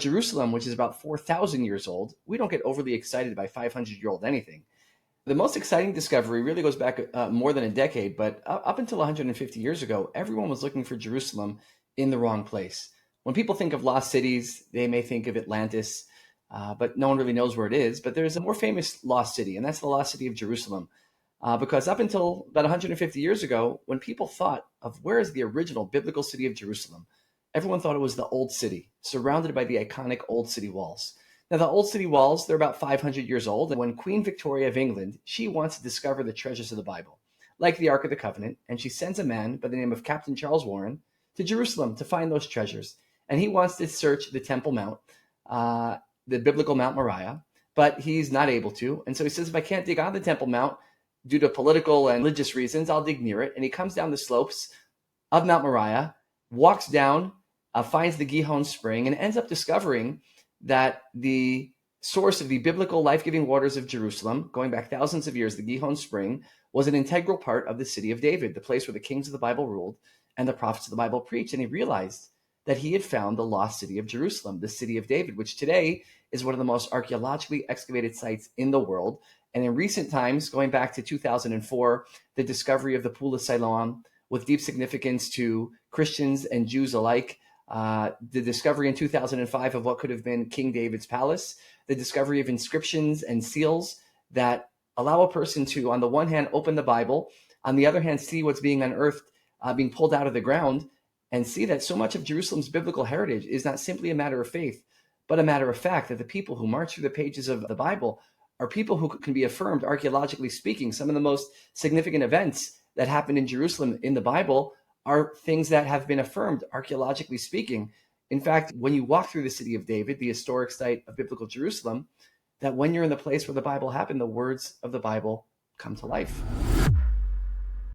Jerusalem, which is about 4,000 years old, we don't get overly excited by 500-year-old anything. The most exciting discovery really goes back more than a decade, but up until 150 years ago, everyone was looking for Jerusalem in the wrong place. When people think of lost cities, they may think of Atlantis, but no one really knows where it is. But there's a more famous lost city, and that's the lost city of Jerusalem. Because up until about 150 years ago, when people thought of where is the original biblical city of Jerusalem, everyone thought it was the Old City, surrounded by the iconic Old City walls. Now, the Old City walls, they're about 500 years old. And when Queen Victoria of England, she wants to discover the treasures of the Bible, like the Ark of the Covenant, and she sends a man by the name of Captain Charles Warren to Jerusalem to find those treasures. And he wants to search the Temple Mount, the biblical Mount Moriah, but he's not able to. And so he says, if I can't dig on the Temple Mount due to political and religious reasons, I'll dig near it. And he comes down the slopes of Mount Moriah, walks down, finds the Gihon Spring, and ends up discovering that the source of the biblical life-giving waters of Jerusalem, going back thousands of years, the Gihon Spring, was an integral part of the city of David, the place where the kings of the Bible ruled and the prophets of the Bible preached. And he realized that he had found the lost city of Jerusalem, the city of David, which today is one of the most archaeologically excavated sites in the world. And in recent times, going back to 2004, the discovery of the Pool of Siloam, with deep significance to Christians and Jews alike, the discovery in 2005 of what could have been King David's palace, the discovery of inscriptions and seals that allow a person to, on the one hand, open the Bible, on the other hand, see what's being unearthed, being pulled out of the ground, and see that so much of Jerusalem's biblical heritage is not simply a matter of faith, but a matter of fact, that the people who march through the pages of the Bible are people who can be affirmed, archaeologically speaking. Some of the most significant events that happened in Jerusalem in the Bible are things that have been affirmed, archaeologically speaking. In fact, when you walk through the city of David, the historic site of biblical Jerusalem, that when you're in the place where the Bible happened, the words of the Bible come to life.